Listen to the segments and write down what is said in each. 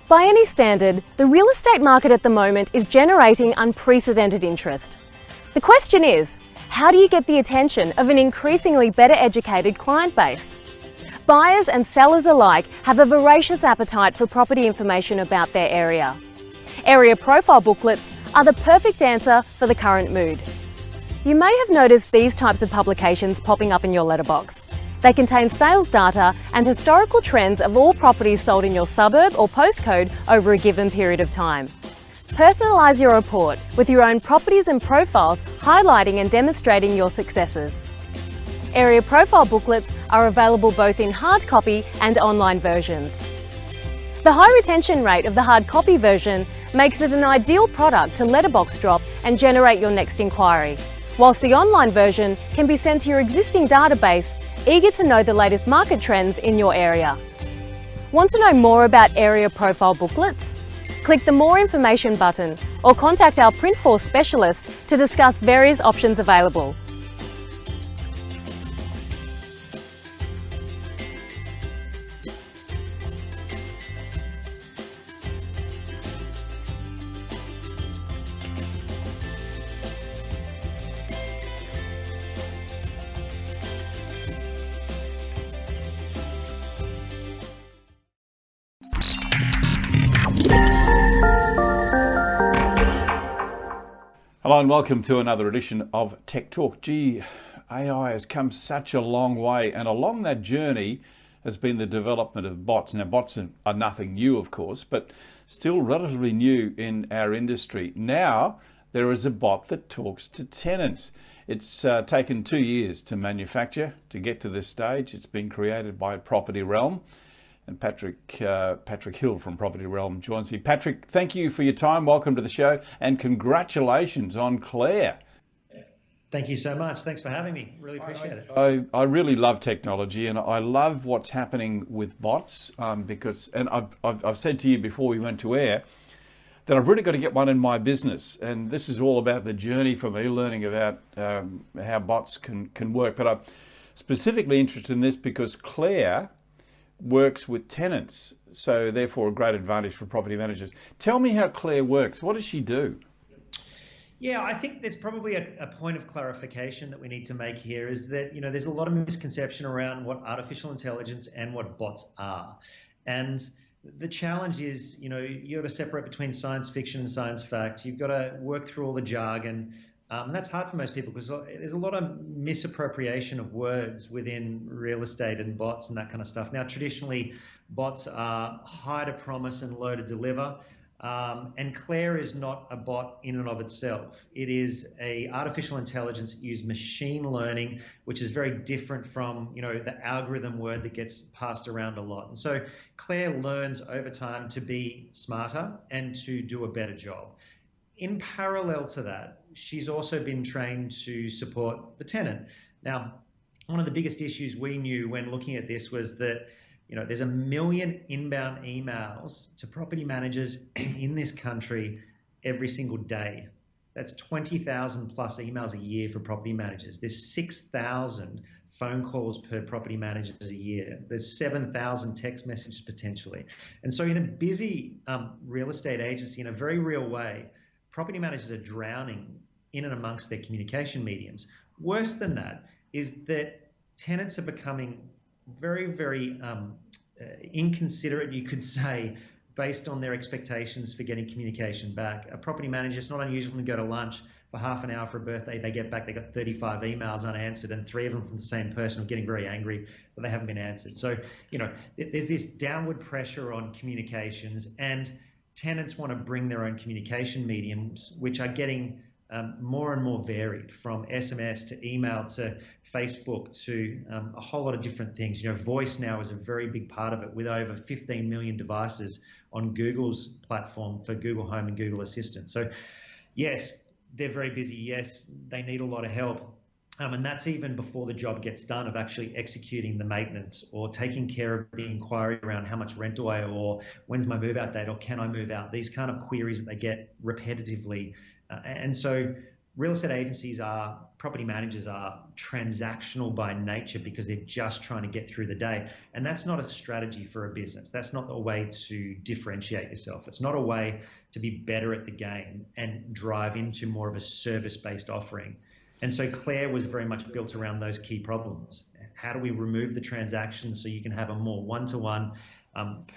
By any standard, the real estate market at the moment is generating unprecedented interest. The question is, how do you get the attention of an increasingly better educated client base? Buyers and sellers alike have a voracious appetite for property information about their area. Area profile booklets are the perfect answer for the current mood. You may have noticed these types of publications popping up in your letterbox. They contain sales data and historical trends of all properties sold in your suburb or postcode over a given period of time. Personalise your report with your own properties and profiles highlighting and demonstrating your successes. Area profile booklets are available both in hard copy and online versions. The high retention rate of the hard copy version makes it an ideal product to letterbox drop and generate your next inquiry, whilst the online version can be sent to your existing database, eager to know the latest market trends in your area. Want to know more about area profile booklets? Click the More Information button or contact our Printforce specialist to discuss various options available. Hello and welcome to another edition of Tech Talk. Gee, AI has come such a long way, and along that journey has been the development of bots. Now, bots are nothing new, of course, but still relatively new in our industry. Now, there is a bot that talks to tenants. It's taken 2 years to manufacture to get to this stage. It's been created by Property Realm. And Patrick Hill from Property Realm joins me. Patrick, thank you for your time. Welcome to the show, and congratulations on Claire. Thank you so much. Thanks for having me. Really appreciate it. I really love technology, and I love what's happening with bots because, and I've said to you before we went to air, that I've really got to get one in my business. And this is all about the journey for me, learning about how bots can work. But I'm specifically interested in this because Claire works with tenants, so therefore a great advantage for property managers. Tell me how Claire works. What does she do? Yeah, I think there's probably a point of clarification that we need to make here is that, there's a lot of misconception around what artificial intelligence and what bots are. And the challenge is, you've got to separate between science fiction and science fact. You've got to work through all the jargon. And that's hard for most people because there's a lot of misappropriation of words within real estate and bots and that kind of stuff. Now, traditionally, bots are high to promise and low to deliver. And Claire is not a bot in and of itself. It is a artificial intelligence that uses machine learning, which is very different from, the algorithm word that gets passed around a lot. And so Claire learns over time to be smarter and to do a better job. In parallel to that, she's also been trained to support the tenant. Now, one of the biggest issues we knew when looking at this was that, there's 1 million inbound emails to property managers in this country every single day. That's 20,000 plus emails a year for property managers. There's 6,000 phone calls per property managers a year. There's 7,000 text messages potentially. And so in a busy real estate agency, in a very real way, property managers are drowning in and amongst their communication mediums. Worse than that is that tenants are becoming very, very inconsiderate, you could say, based on their expectations for getting communication back. A property manager, it's not unusual to go to lunch for half an hour for a birthday. They get back, they got 35 emails unanswered, and 3 of them from the same person are getting very angry that they haven't been answered. So, there's this downward pressure on communications, and tenants want to bring their own communication mediums, which are getting more and more varied, from SMS to email to Facebook to a whole lot of different things. Voice now is a very big part of it, with over 15 million devices on Google's platform for Google Home and Google Assistant. So yes, they're very busy. Yes, they need a lot of help. And that's even before the job gets done of actually executing the maintenance or taking care of the inquiry around how much rent do I owe, or when's my move out date, or can I move out? These kind of queries that they get repetitively. And so real estate agencies are, property managers are transactional by nature because they're just trying to get through the day. And that's not a strategy for a business. That's not a way to differentiate yourself. It's not a way to be better at the game and drive into more of a service-based offering. And so Claire was very much built around those key problems. How do we remove the transactions so you can have a more one-to-one,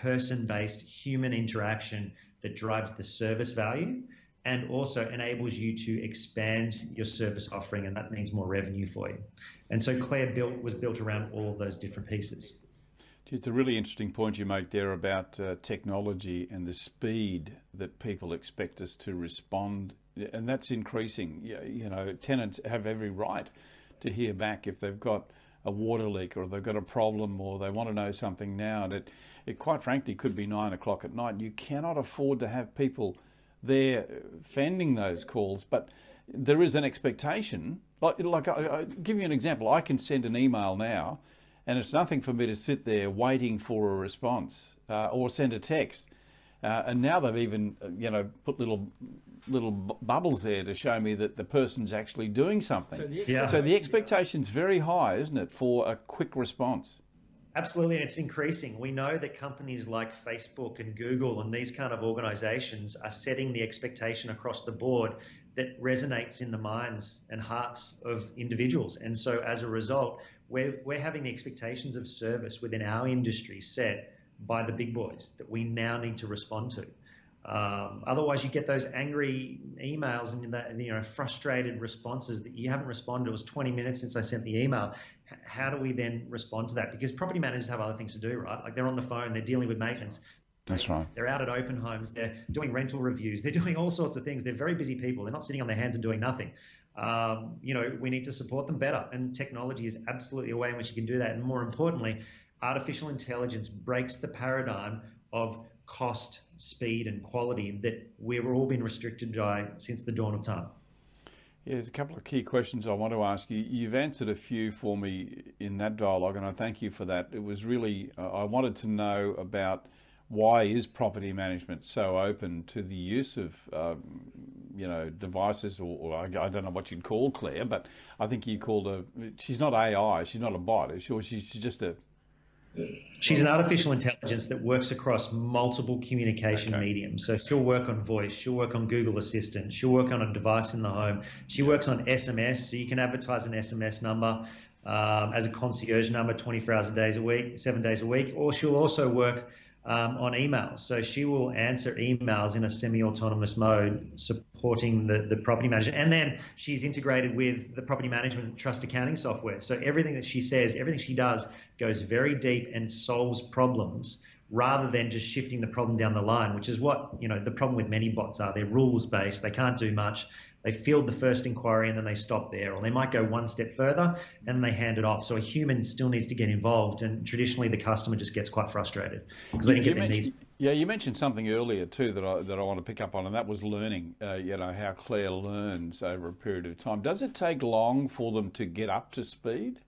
person-based human interaction that drives the service value and also enables you to expand your service offering, and that means more revenue for you. And so Claire was built around all of those different pieces. It's a really interesting point you make there about technology and the speed that people expect us to respond, and that's increasing. You know, tenants have every right to hear back if they've got a water leak or they've got a problem or they want to know something now. And it quite frankly could be 9 o'clock at night. You cannot afford to have people there fending those calls, but there is an expectation. Like I'll give you an example. I can send an email now, and it's nothing for me to sit there waiting for a response or send a text. And now they've even, put little bubbles there to show me that the person's actually doing something. So the expectation's very high, isn't it, for a quick response? Absolutely, and it's increasing. We know that companies like Facebook and Google and these kind of organizations are setting the expectation across the board that resonates in the minds and hearts of individuals. And so as a result, we're having the expectations of service within our industry set by the big boys that we now need to respond to. Otherwise, you get those angry emails and that, frustrated responses that you haven't responded. It was 20 minutes since I sent the email. How do we then respond to that? Because property managers have other things to do, right? Like they're on the phone, they're dealing with maintenance. That's right. They're out at open homes, they're doing rental reviews, they're doing all sorts of things. They're very busy people. They're not sitting on their hands and doing nothing. We need to support them better. And technology is absolutely a way in which you can do that. And more importantly, artificial intelligence breaks the paradigm of cost, speed, and quality that we've all been restricted by since the dawn of time. Yeah, there's a couple of key questions I want to ask you. You've answered a few for me in that dialogue, and I thank you for that. It was really, I wanted to know about why is property management so open to the use of, devices, or I don't know what you'd call Claire, but I think you called her, she's not AI, she's not a bot, she's just a... She's an artificial intelligence that works across multiple communication mediums. So she'll work on voice, she'll work on Google Assistant, she'll work on a device in the home. She works on SMS, so you can advertise an SMS number as a concierge number 24 hours a day a week, 7 days a week, or she'll also work on emails. So she will answer emails in a semi-autonomous mode, supporting the property manager. And then she's integrated with the property management trust accounting software. So everything that she says, everything she does goes very deep and solves problems rather than just shifting the problem down the line, which is what, the problem with many bots are. They're rules-based. They can't do much. They field the first inquiry and then they stop there, or they might go one step further and they hand it off. So a human still needs to get involved, and traditionally the customer just gets quite frustrated because they didn't get their needs. Yeah, you mentioned something earlier too that I want to pick up on, and that was learning. How Claire learns over a period of time. Does it take long for them to get up to speed?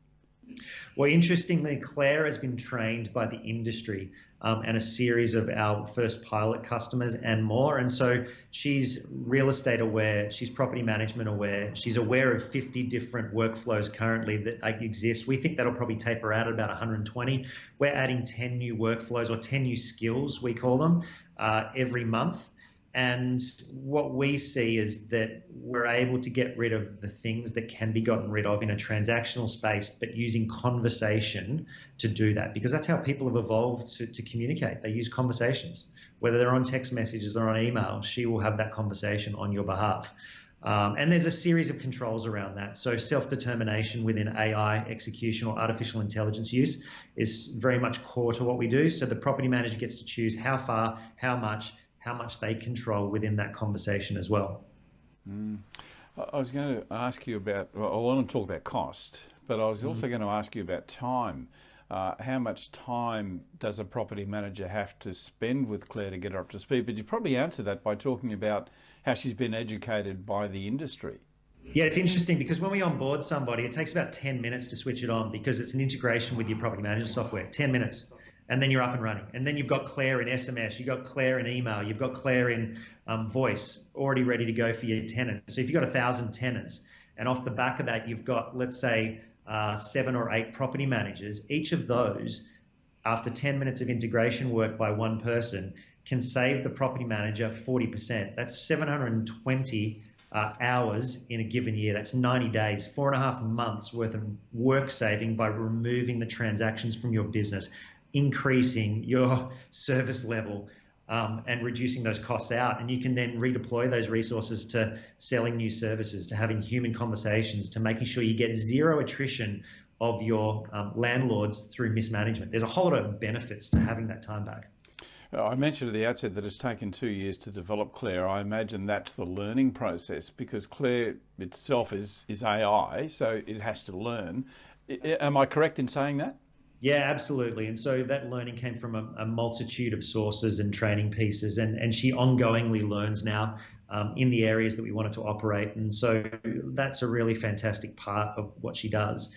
Well, interestingly, Claire has been trained by the industry and a series of our first pilot customers and more. And so she's real estate aware, she's property management aware, she's aware of 50 different workflows currently that exist. We think that'll probably taper out at about 120. We're adding 10 new workflows, or 10 new skills, we call them, every month. And what we see is that we're able to get rid of the things that can be gotten rid of in a transactional space, but using conversation to do that, because that's how people have evolved to communicate. They use conversations, whether they're on text messages or on email. She will have that conversation on your behalf. And there's a series of controls around that. So self-determination within AI execution or artificial intelligence use is very much core to what we do. So the property manager gets to choose how far, how much they control within that conversation as well. I was going to ask you about, I want to talk about cost, but I was also going to ask you about time. How much time does a property manager have to spend with Claire to get her up to speed? But you probably answer that by talking about how she's been educated by the industry. Yeah, it's interesting because when we onboard somebody, it takes about 10 minutes to switch it on because it's an integration with your property management software, 10 minutes. and then you're up and running. And then you've got Claire in SMS, you've got Claire in email, you've got Claire in voice, already ready to go for your tenants. So if you've got 1,000 tenants, and off the back of that, you've got, let's say, 7 or 8 property managers, each of those, after 10 minutes of integration work by one person, can save the property manager 40%. That's 720 hours in a given year. That's 90 days, 4.5 months worth of work saving by removing the transactions from your business, increasing your service level, and reducing those costs out. And you can then redeploy those resources to selling new services, to having human conversations, to making sure you get zero attrition of your landlords through mismanagement. There's a whole lot of benefits to having that time back. I mentioned at the outset that it's taken 2 years to develop Claire. I imagine that's the learning process, because Claire itself is AI, so it has to learn. Am I correct in saying that? Yeah, absolutely. And so that learning came from a multitude of sources and training pieces, and she ongoingly learns now in the areas that we want it to operate. And so that's a really fantastic part of what she does.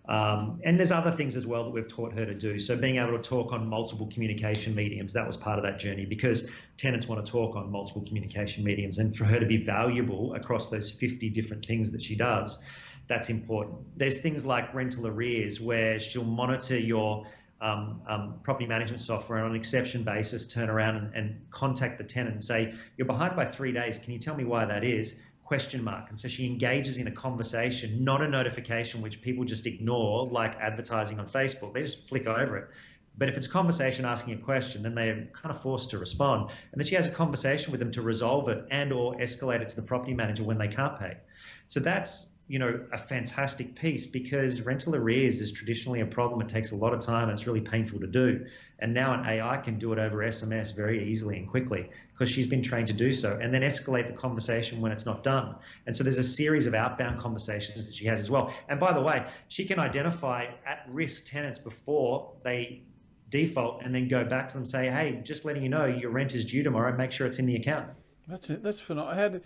And there's other things as well that we've taught her to do. So being able to talk on multiple communication mediums, that was part of that journey, because tenants want to talk on multiple communication mediums, and for her to be valuable across those 50 different things that she does, that's important. There's things like rental arrears, where she'll monitor your property management software on an exception basis, turn around and contact the tenant and say, you're behind by 3 days. Can you tell me why that is? ? And so she engages in a conversation, not a notification, which people just ignore, like advertising on Facebook. They just flick over it. But if it's a conversation asking a question, then they're kind of forced to respond. And then she has a conversation with them to resolve it and or escalate it to the property manager when they can't pay. So that's, a fantastic piece, because rental arrears is traditionally a problem. It takes a lot of time and it's really painful to do. And now an AI can do it over SMS very easily and quickly, because she's been trained to do so, and then escalate the conversation when it's not done. And so there's a series of outbound conversations that she has as well. And by the way, she can identify at-risk tenants before they default, and then go back to them and say, hey, just letting you know your rent is due tomorrow, make sure it's in the account. That's it. That's phenomenal.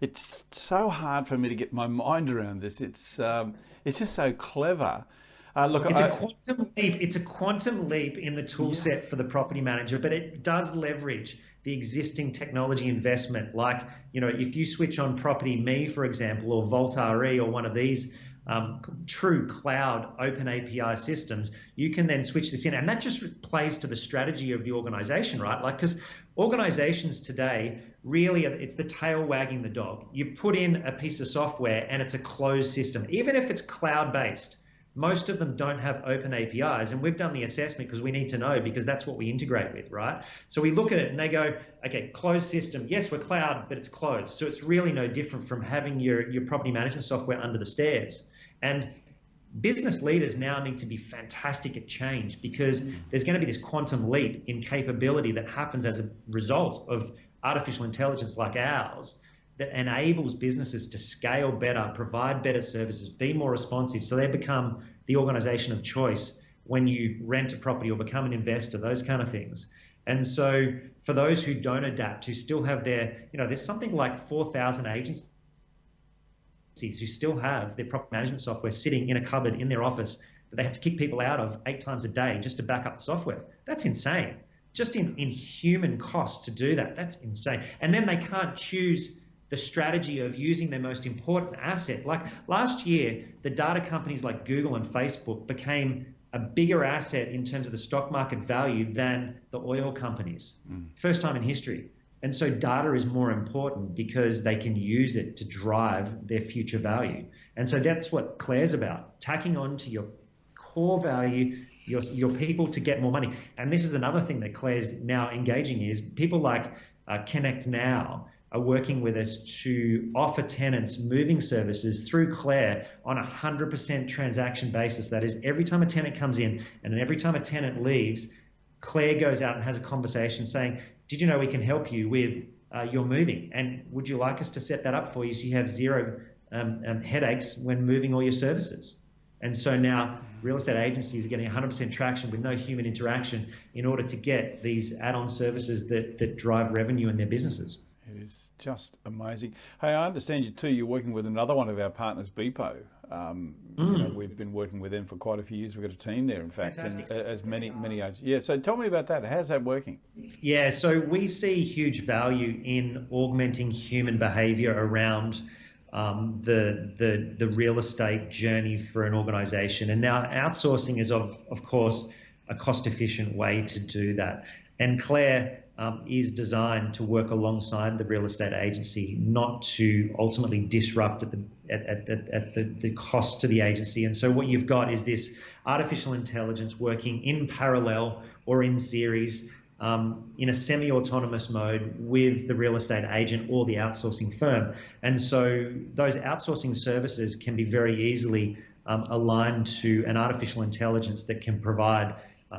It's so hard for me to get my mind around this. It's just so clever. It's a quantum leap in the tool set for the property manager, but it does leverage the existing technology investment. Like, if you switch on Property Me, for example, or Vault RE, or one of these true cloud open API systems, you can then switch this in, and that just plays to the strategy of the organization, right? Like, because organizations today, really, it's the tail wagging the dog. You put in a piece of software and it's a closed system. Even if it's cloud-based, most of them don't have open APIs, and we've done the assessment because we need to know, because that's what we integrate with, right? So we look at it and they go, okay, closed system. Yes, we're cloud, but it's closed. So it's really no different from having your property management software under the stairs. And business leaders now need to be fantastic at change, because there's going to be this quantum leap in capability that happens as a result of artificial intelligence like ours, that enables businesses to scale better, provide better services, be more responsive, so they become the organization of choice when you rent a property or become an investor, those kind of things. And so for those who don't adapt, who still have their, there's something like 4,000 agencies who still have their property management software sitting in a cupboard in their office that they have to kick people out of 8 times a day just to back up the software. That's insane. Just in human costs to do that, that's insane. And then they can't choose the strategy of using their most important asset. Like last year, the data companies like Google and Facebook became a bigger asset in terms of the stock market value than the oil companies. First time in history. And so data is more important because they can use it to drive their future value. And so that's what Claire's about, tacking on to your core value, your people to get more money. And this is another thing that Claire's now engaging is people like Connect Now are working with us to offer tenants moving services through Claire on a 100% transaction basis. That is, every time a tenant comes in and every time a tenant leaves, Claire goes out and has a conversation saying, did you know we can help you with your moving? And would you like us to set that up for you so you have zero headaches when moving all your services? And so now real estate agencies are getting 100% traction with no human interaction in order to get these add-on services that drive revenue in their businesses. It is just amazing. Hey, I understand you're working with another one of our partners, Beepo. We've been working with them for quite a few years. We've got a team there, in fact, Fantastic. and as many agents. Yeah. So tell me about that. How's that working? Yeah, so we see huge value in augmenting human behaviour around the real estate journey for an organisation, and now outsourcing is of course a cost-efficient way to do that. And Claire is designed to work alongside the real estate agency, not to ultimately disrupt at the cost to the agency. And so what you've got is this artificial intelligence working in parallel or in series in a semi-autonomous mode with the real estate agent or the outsourcing firm. And so those outsourcing services can be very easily aligned to an artificial intelligence that can provide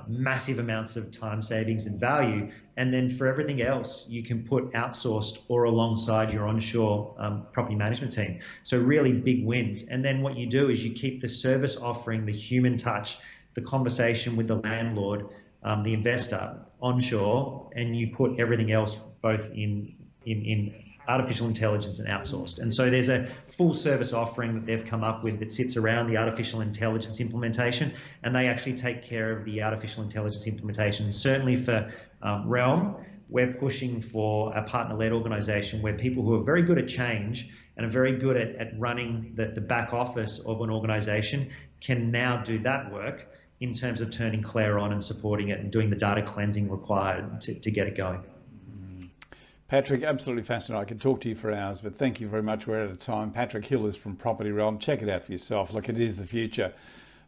massive amounts of time savings and value. And then for everything else, you can put outsourced or alongside your onshore property management team. So really big wins. And then what you do is you keep the service offering, the human touch, the conversation with the landlord, the investor onshore, and you put everything else both in artificial intelligence and outsourced. And so there's a full service offering that they've come up with that sits around the artificial intelligence implementation, and they actually take care of the artificial intelligence implementation. Certainly for Realm, we're pushing for a partner-led organisation where people who are very good at change and are very good at running the back office of an organisation can now do that work in terms of turning Claire on and supporting it and doing the data cleansing required to get it going. Patrick, absolutely fascinating. I could talk to you for hours, but thank you very much. We're out of time. Patrick Hill is from Property Realm. Check it out for yourself. Look, it is the future.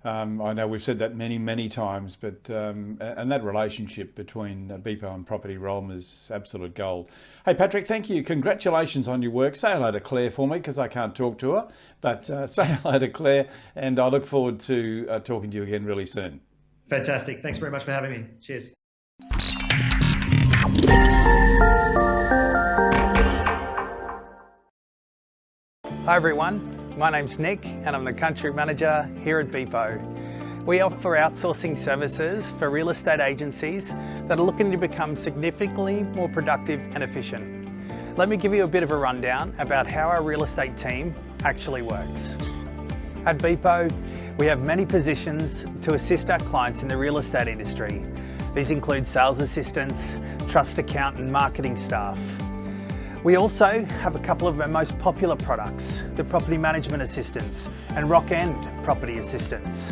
I know we've said that many times, but and that relationship between Beepo and Property Realm is absolute gold. Hey, Patrick, thank you. Congratulations on your work. Say hello to Claire for me, because I can't talk to her, but say hello to Claire, and I look forward to talking to you again really soon. Fantastic. Thanks very much for having me. Cheers. Hi everyone, my name's Nick and I'm the Country Manager here at Beepo. We offer outsourcing services for real estate agencies that are looking to become significantly more productive and efficient. Let me give you a bit of a rundown about how our real estate team actually works. At Beepo, we have many positions to assist our clients in the real estate industry. These include sales assistants, trust account and marketing staff. We also have a couple of our most popular products, the property management assistants and Rock End property assistants.